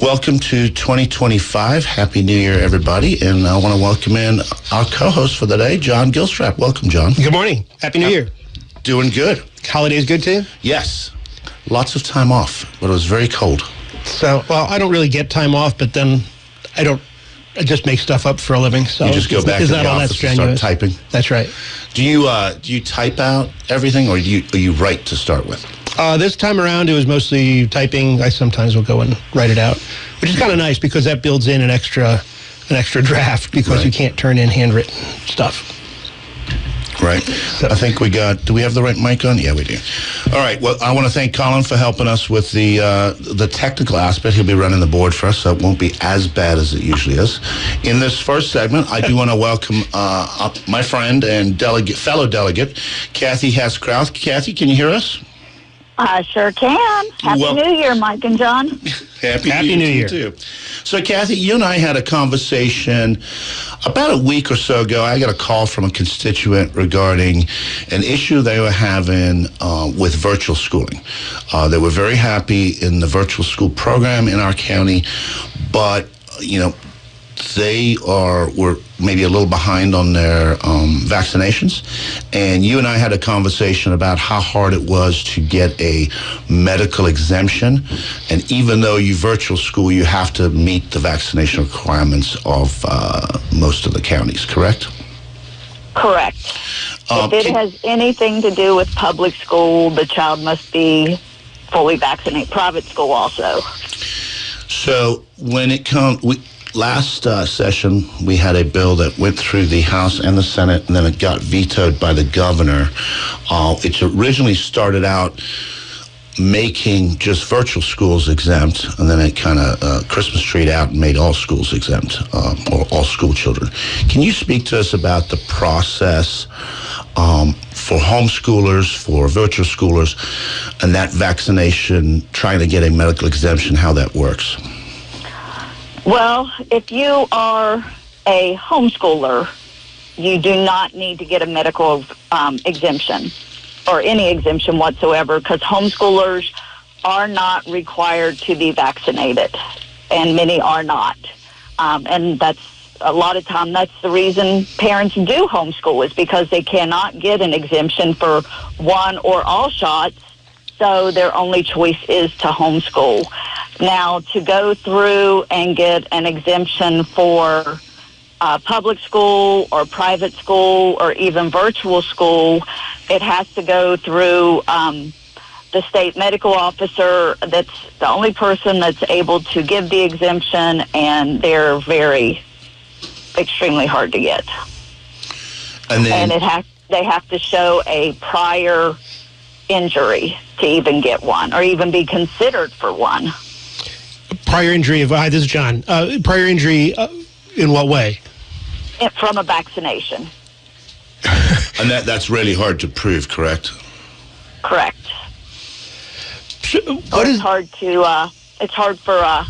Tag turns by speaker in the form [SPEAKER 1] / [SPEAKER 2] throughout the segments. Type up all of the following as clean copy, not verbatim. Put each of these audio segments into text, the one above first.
[SPEAKER 1] Welcome to 2025. Happy New Year, everybody. And I want to welcome in our co-host for the day, John Gilstrap. Welcome, John.
[SPEAKER 2] Good morning. Happy New Year.
[SPEAKER 1] Doing good.
[SPEAKER 2] Holidays good too?
[SPEAKER 1] Yes. Lots of time off, but it was very cold.
[SPEAKER 2] So, well, I don't really get time off, but then I just make stuff up for a living. So
[SPEAKER 1] you just go back to the office and start typing?
[SPEAKER 2] That's right.
[SPEAKER 1] Do you type out everything, or do you write to start with?
[SPEAKER 2] This time around, it was mostly typing. I sometimes will go and write it out, which is kind of nice because that builds in an extra draft because you can't turn in handwritten stuff.
[SPEAKER 1] Right. So, I think do we have the right mic on? Yeah, we do. All right. Well, I want to thank Colin for helping us with the technical aspect. He'll be running the board for us, so it won't be as bad as it usually is. In this first segment, I do want to welcome my friend and fellow delegate, Kathie Hess Crouse. Kathie, can you hear us?
[SPEAKER 3] I sure can. Happy New Year, Mike and John.
[SPEAKER 1] Happy New Year too. So, Kathie, you and I had a conversation about a week or so ago. I got a call from a constituent regarding an issue they were having with virtual schooling. They were very happy in the virtual school program in our county, but, they were maybe a little behind on their vaccinations. And you and I had a conversation about how hard it was to get a medical exemption. And even though you virtual school, you have to meet the vaccination requirements of most of the counties, correct?
[SPEAKER 3] Correct. If it has anything to do with public school, the child must be fully vaccinated. Private school also.
[SPEAKER 1] So when it comes... Last session, we had a bill that went through the House and the Senate, and then it got vetoed by the governor. It originally started out making just virtual schools exempt, and then it kind of Christmas treed out and made all schools exempt, or all school children. Can you speak to us about the process for homeschoolers, for virtual schoolers, and that vaccination, trying to get a medical exemption, how that works?
[SPEAKER 3] Well, if you are a homeschooler, you do not need to get a medical exemption or any exemption whatsoever, because homeschoolers are not required to be vaccinated, and many are not. And that's a lot of time, that's the reason parents do homeschool, is because they cannot get an exemption for one or all shots, so their only choice is to homeschool. Now, to go through and get an exemption for public school or private school or even virtual school, it has to go through the state medical officer. That's the only person that's able to give the exemption, and they're extremely hard to get. And they have to show a prior injury to even get one or even be considered for one.
[SPEAKER 2] Prior injury of, hi, this is John. Prior injury in what way?
[SPEAKER 3] From a vaccination.
[SPEAKER 1] And that's really hard to prove, correct?
[SPEAKER 3] Correct. It's hard for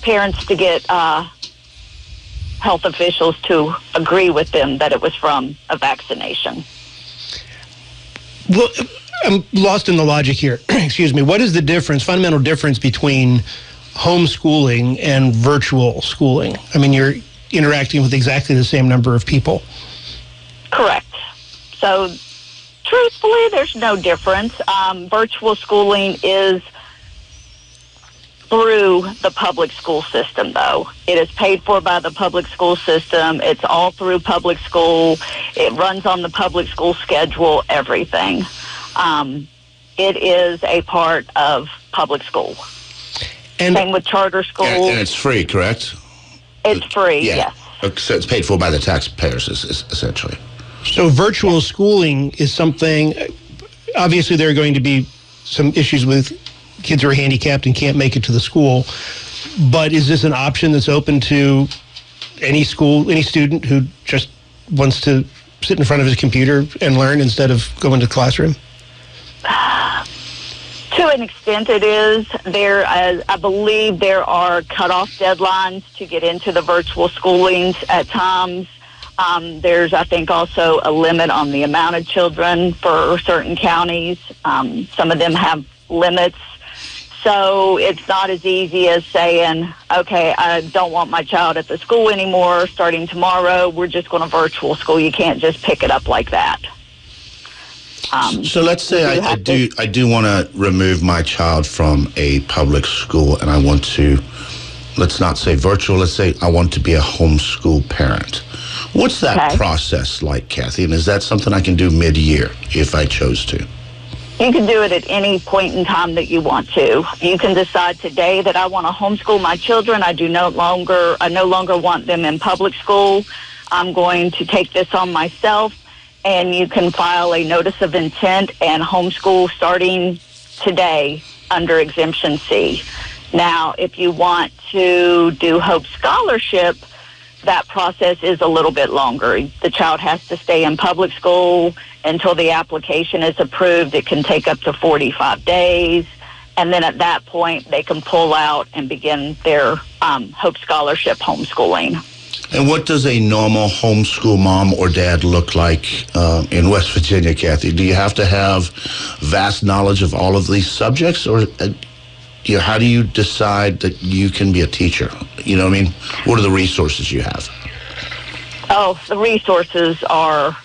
[SPEAKER 3] parents to get health officials to agree with them that it was from a vaccination.
[SPEAKER 2] Well, I'm lost in the logic here. Excuse me. What is the fundamental difference between homeschooling and virtual schooling? I mean, you're interacting with exactly the same number of people.
[SPEAKER 3] Correct. So, truthfully, there's no difference. Virtual schooling is through the public school system, though. It is paid for by the public school system. It's all through public school. It runs on the public school schedule, everything. It is a part of public school. And same with charter schools.
[SPEAKER 1] And it's free, correct?
[SPEAKER 3] It's free, yes.
[SPEAKER 1] So it's paid for by the taxpayers, essentially.
[SPEAKER 2] So virtual schooling is something, obviously there are going to be some issues with kids who are handicapped and can't make it to the school, but is this an option that's open to any student who just wants to sit in front of his computer and learn instead of going to the classroom?
[SPEAKER 3] To an extent it is. I believe there are cutoff deadlines to get into the virtual schoolings at times. There's, I think, also a limit on the amount of children for certain counties. Some of them have limits. So it's not as easy as saying, okay, I don't want my child at the school anymore. Starting tomorrow, we're just going to virtual school. You can't just pick it up like that.
[SPEAKER 1] So let's say I do want to remove my child from a public school, and I want to, let's not say virtual, let's say I want to be a homeschool parent. What's that process like, Kathie? And is that something I can do mid-year if I chose to?
[SPEAKER 3] You can do it at any point in time that you want to. You can decide today that I want to homeschool my children. I no longer want them in public school. I'm going to take this on myself, and you can file a notice of intent and homeschool starting today under Exemption C. Now, if you want to do Hope Scholarship, that process is a little bit longer. The child has to stay in public school until the application is approved. It can take up to 45 days. And then at that point, they can pull out and begin their Hope Scholarship homeschooling.
[SPEAKER 1] And what does a normal homeschool mom or dad look like in West Virginia, Kathie? Do you have to have vast knowledge of all of these subjects, or how do you decide that you can be a teacher? You know what I mean? What are the resources you have?
[SPEAKER 3] Oh, the resources are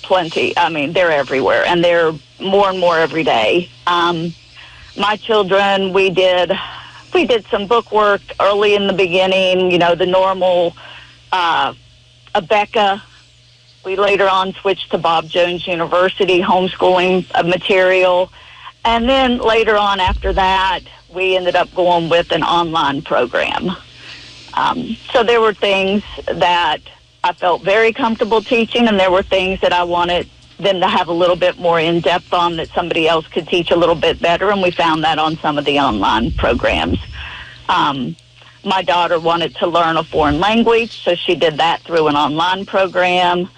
[SPEAKER 3] plenty. I mean, they're everywhere, and they're more and more every day. My children, we did some book work early in the beginning, the normal Abeka. We later on switched to Bob Jones University homeschooling material. And then later on after that, we ended up going with an online program. So there were things that I felt very comfortable teaching, and there were things that I wanted them to have a little bit more in-depth on that somebody else could teach a little bit better, and we found that on some of the online programs. My daughter wanted to learn a foreign language, so she did that through an online program.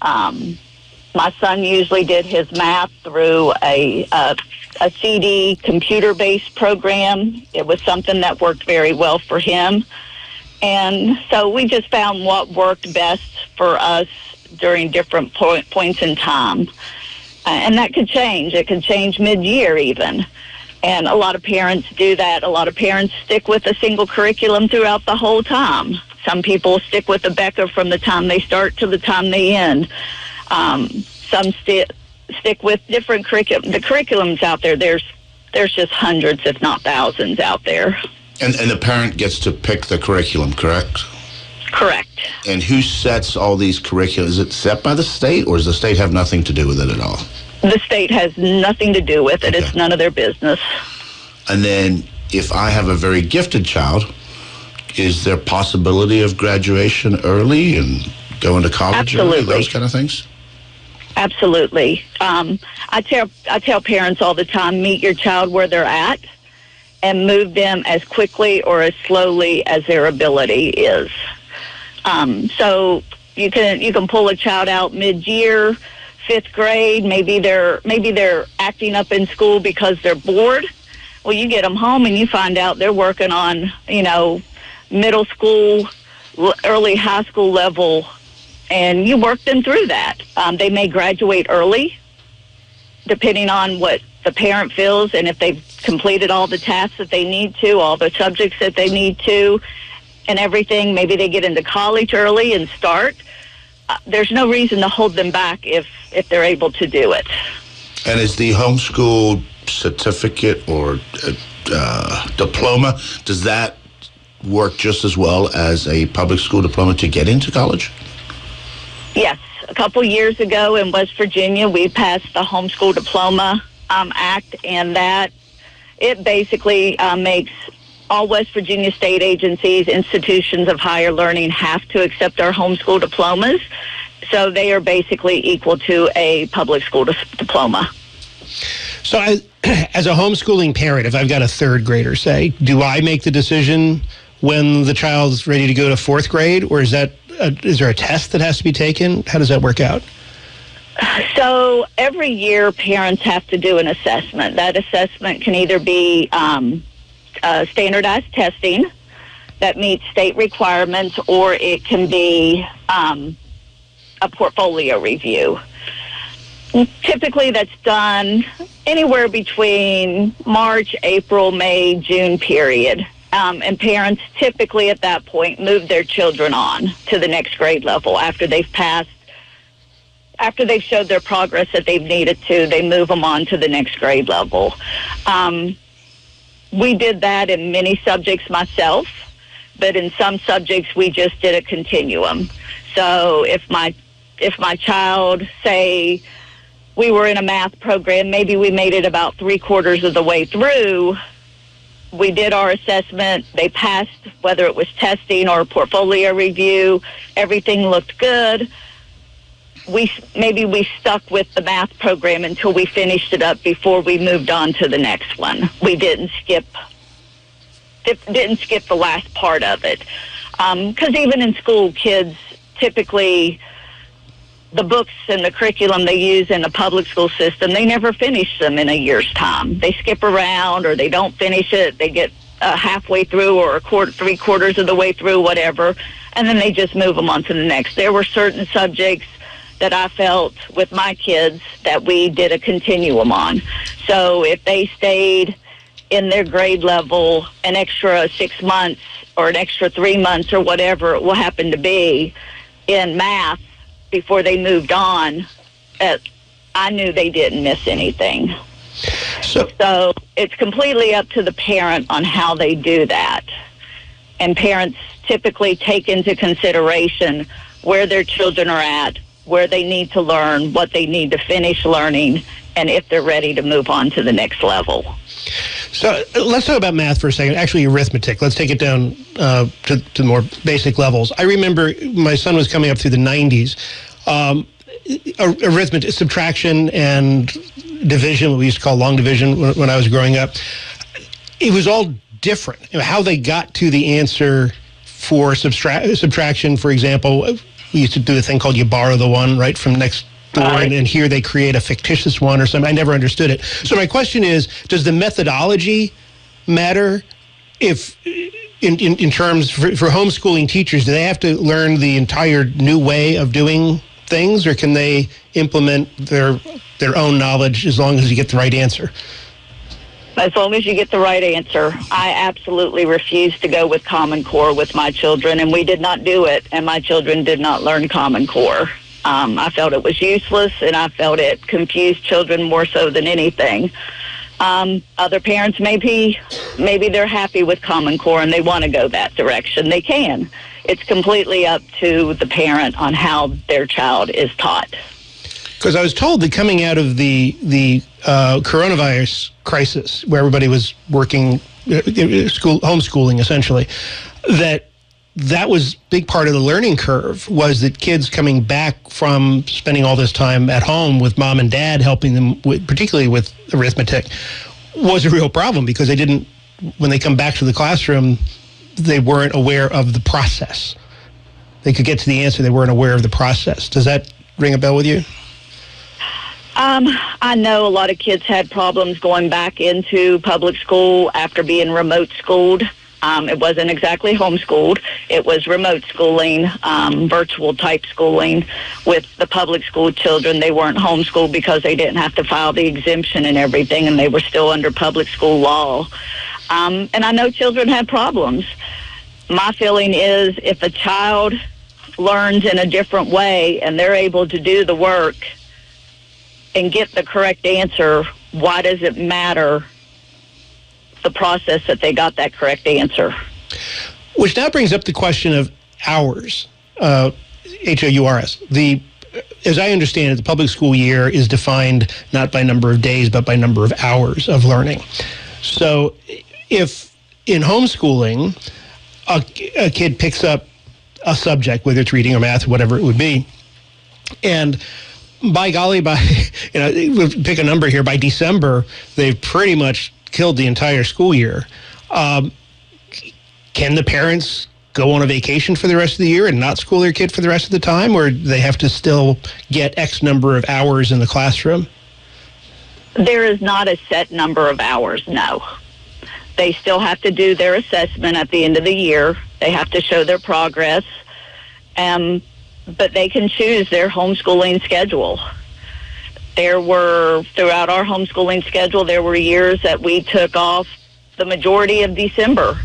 [SPEAKER 3] My son usually did his math through a CD computer-based program. It was something that worked very well for him. And so we just found what worked best for us during different points in time. And that could change. It could change mid-year even. And a lot of parents do that. A lot of parents stick with a single curriculum throughout the whole time. Some people stick with the Becker from the time they start to the time they end. Some stick with different curriculum. The curriculums out there, there's just hundreds, if not thousands, out there.
[SPEAKER 1] And the parent gets to pick the curriculum, correct?
[SPEAKER 3] Correct.
[SPEAKER 1] And who sets all these curricula? Is it set by the state, or does the state have nothing to do with it at all?
[SPEAKER 3] The state has nothing to do with it. Okay. It's none of their business.
[SPEAKER 1] And then if I have a very gifted child, is there possibility of graduation early and going to college early, those kind of things?
[SPEAKER 3] Absolutely. I tell parents all the time, meet your child where they're at and move them as quickly or as slowly as their ability is. So you can pull a child out mid-year, 5th grade. Maybe they're acting up in school because they're bored. Well, you get them home and you find out they're working on, middle school, early high school level, and you work them through that. They may graduate early, depending on what the parent feels, and if they've completed all the tasks that they need to, all the subjects that they need to, and everything. Maybe they get into college early and start. There's no reason to hold them back if they're able to do it.
[SPEAKER 1] And is the homeschool certificate or diploma, does that work just as well as a public school diploma to get into college?
[SPEAKER 3] Yes. A couple years ago in West Virginia, we passed the Homeschool Diploma Act, and that it basically makes all West Virginia state agencies, institutions of higher learning have to accept our homeschool diplomas. So they are basically equal to a public school diploma.
[SPEAKER 2] So as a homeschooling parent, if I've got a 3rd grader, say, do I make the decision when the child's ready to go to 4th grade, or is there a test that has to be taken? How does that work out?
[SPEAKER 3] So every year, parents have to do an assessment. That assessment can either be standardized testing that meets state requirements, or it can be a portfolio review. Typically, that's done anywhere between March, April, May, June period. And parents typically at that point move their children on to the next grade level after they've passed. After they've showed their progress that they've needed to, they move them on to the next grade level. We did that in many subjects myself, but in some subjects we just did a continuum. So if my child, say, we were in a math program, maybe we made it about 3/4 of the way through, we did our assessment, they passed, whether it was testing or portfolio review, everything looked good. We stuck with the math program until we finished it up before we moved on to the next one. We didn't skip the last part of it. Because even in school, kids typically, the books and the curriculum they use in the public school system, they never finish them in a year's time. They skip around or they don't finish it. They get halfway through or 3/4 of the way through, whatever, and then they just move them on to the next. There were certain subjects that I felt with my kids that we did a continuum on. So if they stayed in their grade level an extra 6 months or an extra 3 months or whatever it will happen to be in math before they moved on, I knew they didn't miss anything. So it's completely up to the parent on how they do that. And parents typically take into consideration where their children are at, where they need to learn, what they need to finish learning, and if they're ready to move on to the next level.
[SPEAKER 2] So let's talk about math for a second, actually arithmetic. Let's take it down to more basic levels. I remember my son was coming up through the 90s. Arithmetic, subtraction and division, what we used to call long division when I was growing up, it was all different. How they got to the answer for subtraction, for example, we used to do a thing called you borrow the one, right, from next door, and here they create a fictitious one or something. I never understood it. So my question is, does the methodology matter? If in terms for homeschooling teachers, do they have to learn the entire new way of doing things, or can they implement their own knowledge as long as you get the right answer?
[SPEAKER 3] As long as you get the right answer. I absolutely refused to go with Common Core with my children, and we did not do it, and my children did not learn Common Core. I felt it was useless, and I felt it confused children more so than anything. Other parents, maybe they're happy with Common Core and they want to go that direction. They can. It's completely up to the parent on how their child is taught.
[SPEAKER 2] Because I was told that coming out of the coronavirus crisis, where everybody was working, homeschooling essentially, that was a big part of the learning curve, was that kids coming back from spending all this time at home with mom and dad helping them, particularly with arithmetic, was a real problem because when they come back to the classroom, they weren't aware of the process. They could get to the answer, they weren't aware of the process. Does that ring a bell with you?
[SPEAKER 3] I know a lot of kids had problems going back into public school after being remote schooled. It wasn't exactly homeschooled. It was remote schooling, virtual type schooling with the public school children. They weren't homeschooled because they didn't have to file the exemption and everything, and they were still under public school law. And I know children had problems. My feeling is if a child learns in a different way and they're able to do the work and get the correct answer, why does it matter the process that they got that correct answer?
[SPEAKER 2] Which now brings up the question of hours, H-O-U-R-S. As I understand it, the public school year is defined not by number of days, but by number of hours of learning. So if in homeschooling, a kid picks up a subject, whether it's reading or math or whatever it would be, and by golly, we'll pick a number here, by December, they've pretty much killed the entire school year. Can the parents go on a vacation for the rest of the year and not school their kid for the rest of the time, or do they have to still get X number of hours in the classroom?
[SPEAKER 3] There is not a set number of hours, no. They still have to do their assessment at the end of the year. They have to show their progress. But they can choose their homeschooling schedule. There were, throughout our homeschooling schedule, there were years that we took off the majority of December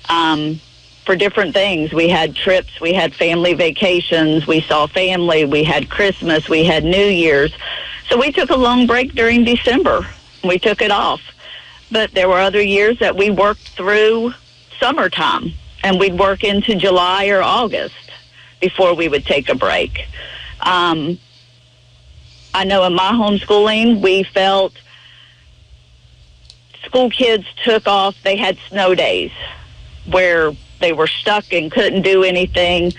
[SPEAKER 3] for different things. We had trips, we had family vacations, we saw family, we had Christmas, we had New Year's. So we took a long break during December. We took it off. But there were other years that we worked through summertime, and we'd work into July or August before we would take a break. I know in my homeschooling, we felt school kids took off. They had snow days where they were stuck and couldn't do anything,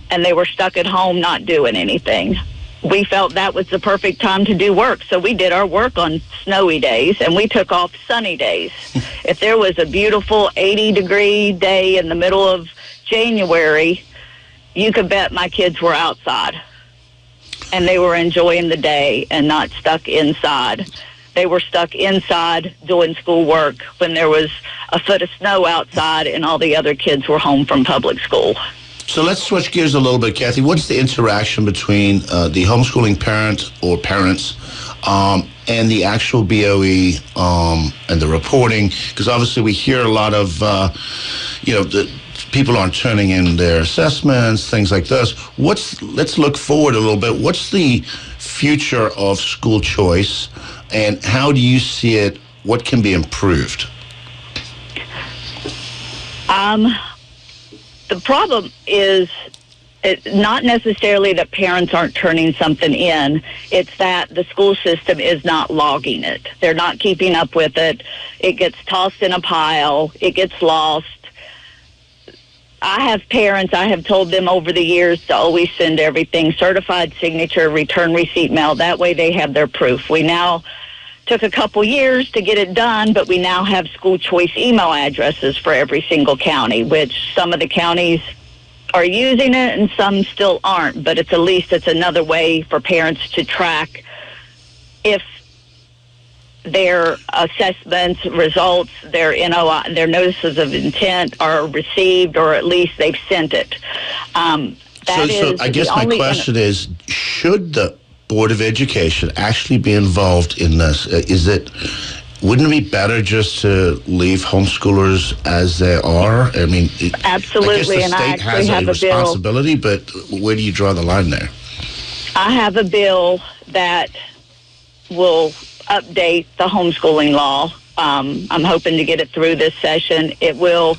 [SPEAKER 3] and they were stuck at home not doing anything. We felt that was the perfect time to do work, so we did our work on snowy days, and we took off sunny days. If there was a beautiful 80-degree day in the middle of January, you could bet my kids were outside, and they were enjoying the day and not stuck inside. They were stuck inside doing schoolwork when there was a foot of snow outside and all the other kids were home from public school.
[SPEAKER 1] So let's switch gears a little bit, Kathie. What's the interaction between the homeschooling parent or parents and the actual BOE and the reporting? Because obviously we hear a lot of, the people aren't turning in their assessments, things like this. Let's look forward a little bit. What's the future of school choice, and how do you see it? What can be improved?
[SPEAKER 3] The problem is not necessarily that parents aren't turning something in. It's that the school system is not logging it. They're not keeping up with it. It gets tossed in a pile. It gets lost. I have parents, I have told them over the years to always send everything certified signature, return receipt mail. That way they have their proof. We now took a couple years to get it done, but we now have school choice email addresses for every single county, which some of the counties are using it and some still aren't. But at least it's another way for parents to track if their assessments, results, their NOI, their notices of intent are received, or at least they've sent it.
[SPEAKER 1] So I guess my question is, should the Board of Education actually be involved in this? Wouldn't it be better just to leave homeschoolers as they are? I mean,
[SPEAKER 3] absolutely.
[SPEAKER 1] I guess the state has a responsibility, but where do you draw the line there?
[SPEAKER 3] I have a bill that will update the homeschooling law. I'm hoping to get it through this session. It will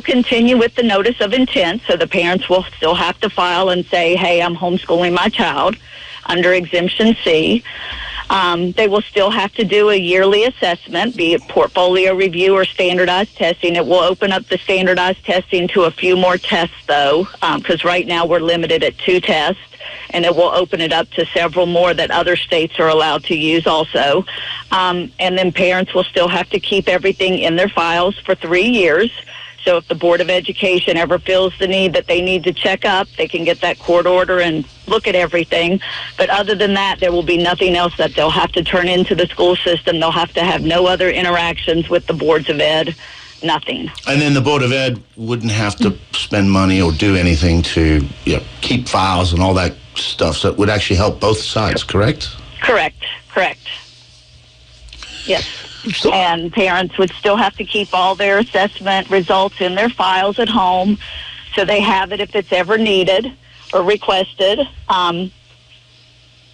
[SPEAKER 3] continue with the notice of intent, so the parents will still have to file and say, hey, I'm homeschooling my child under Exemption C. They will still have to do a yearly assessment, be it portfolio review or standardized testing. It will open up the standardized testing to a few more tests, though, because right now we're limited at 2 tests. And it will open it up to several more that other states are allowed to use also. And then parents will still have to keep everything in their files for 3 years. So if the Board of Education ever feels the need that they need to check up, they can get that court order and look at everything. But other than that, there will be nothing else that they'll have to turn into the school system. They'll have to have no other interactions with the boards of ed. Nothing. And
[SPEAKER 1] then the Board of Ed wouldn't have to spend money or do anything to keep files and all that stuff. So it would actually help both sides, correct?
[SPEAKER 3] Correct. Yes. And parents would still have to keep all their assessment results in their files at home, so they have it if it's ever needed or requested. And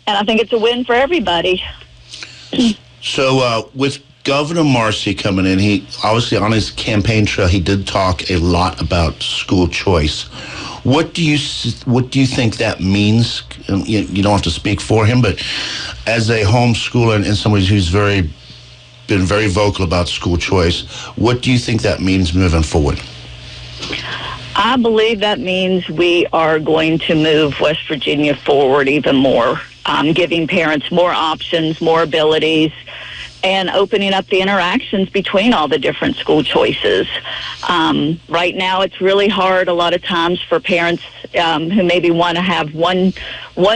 [SPEAKER 3] I think it's a win for everybody.
[SPEAKER 1] So with Governor Marcy coming in, he obviously on his campaign trail, he did talk a lot about school choice. What do you think that means? You don't have to speak for him, but as a homeschooler and somebody who's been very vocal about school choice, what do you think that means moving forward?
[SPEAKER 3] I believe that means we are going to move West Virginia forward even more, giving parents more options, more abilities, and opening up the interactions between all the different school choices. Right now, it's really hard a lot of times for parents who maybe want to have one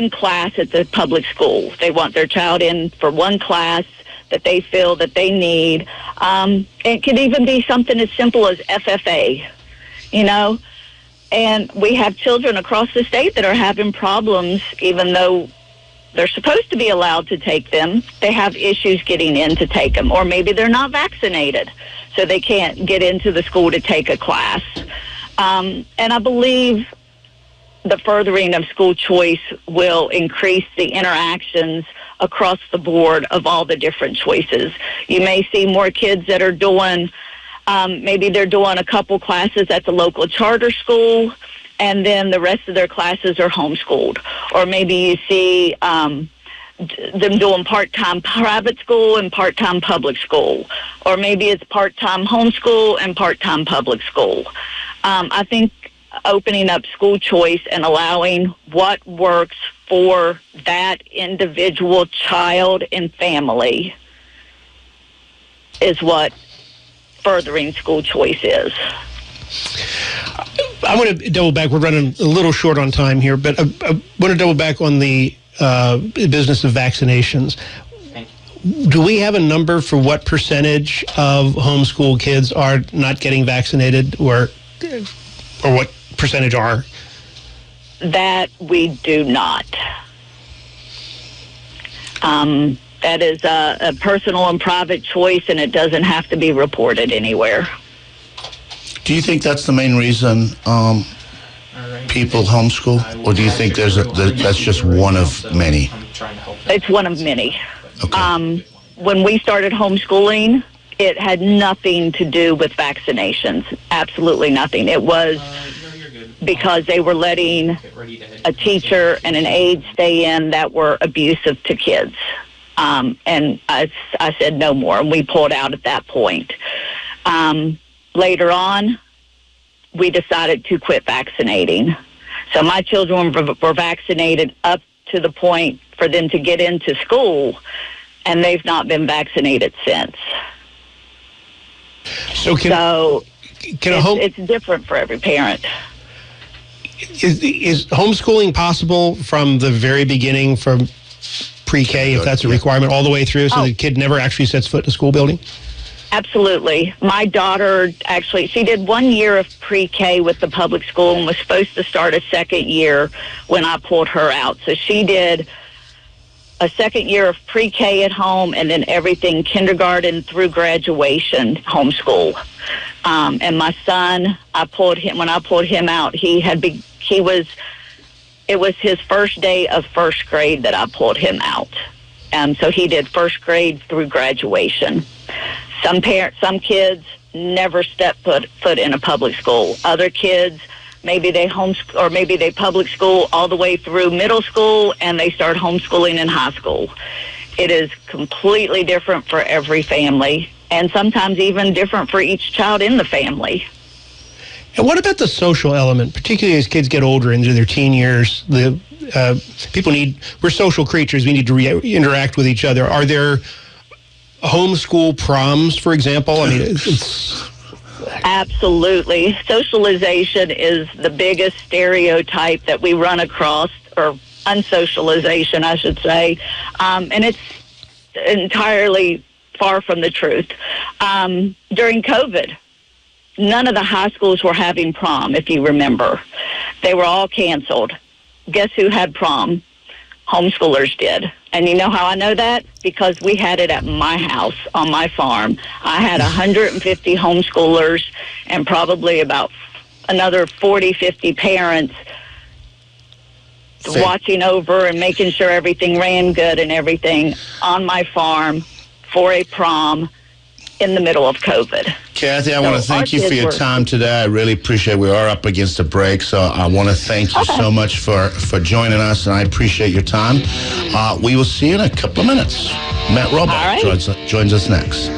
[SPEAKER 3] class at the public school. They want their child in for one class that they feel that they need. It could even be something as simple as FFA, And we have children across the state that are having problems, even though they're supposed to be allowed to take them. They have issues getting in to take them, or maybe they're not vaccinated, so they can't get into the school to take a class. And I believe the furthering of school choice will increase the interactions across the board of all the different choices. You may see more kids that are doing, maybe they're doing a couple classes at the local charter school, and then the rest of their classes are homeschooled. Or maybe you see them doing part-time private school and part-time public school. Or maybe it's part-time homeschool and part-time public school. I think opening up school choice and allowing what works for that individual child and family is what furthering school choice is.
[SPEAKER 2] I want to double back. We're running a little short on time here, but I want to double back on the business of vaccinations. Do we have a number for what percentage of homeschool kids are not getting vaccinated, or what percentage are?
[SPEAKER 3] That we do not. That is a personal and private choice, and it doesn't have to be reported anywhere.
[SPEAKER 1] Do you think that's the main reason people homeschool, or do you think that's just one of many?
[SPEAKER 3] It's one of many.
[SPEAKER 1] Okay.
[SPEAKER 3] When we started homeschooling, it had nothing to do with vaccinations. Absolutely nothing. It was because they were letting a teacher and an aide stay in that were abusive to kids. And I said no more, and we pulled out at that point. Later on, we decided to quit vaccinating. So my children were vaccinated up to the point for them to get into school, and they've not been vaccinated since.
[SPEAKER 2] So
[SPEAKER 3] it's different for every parent.
[SPEAKER 2] Is homeschooling possible from the very beginning, from pre-K, if that's a requirement, all the way through, so the kid never actually sets foot in a school building?
[SPEAKER 3] Absolutely. My daughter, actually, she did 1 year of pre-K with the public school and was supposed to start a second year when I pulled her out. So she did a second year of pre-K at home, and then everything kindergarten through graduation homeschool. And my son, when I pulled him out, it was his first day of first grade that I pulled him out. So he did first grade through graduation. Some kids never step foot in a public school. Other kids, maybe they public school all the way through middle school, and they start homeschooling in high school. It is completely different for every family, and sometimes even different for each child in the family.
[SPEAKER 2] And what about the social element, particularly as kids get older into their teen years? We're social creatures. We need to interact with each other. Are there homeschool proms, for example? I mean, it's
[SPEAKER 3] absolutely. Socialization is the biggest stereotype that we run across, or unsocialization, I should say. And it's entirely far from the truth. During COVID, none of the high schools were having prom, if you remember. They were all canceled. Guess who had prom? Homeschoolers did. And you know how I know that? Because we had it at my house on my farm. I had 150 homeschoolers and probably about another 40, 50 parents watching over and making sure everything ran good and everything on my farm for a prom in the middle of COVID.
[SPEAKER 1] Kathie, I want to thank you for your time today. I really appreciate it. We are up against a break, so I want to thank you so much for joining us, and I appreciate your time. We will see you in a couple of minutes. Matt Roebuck joins us next.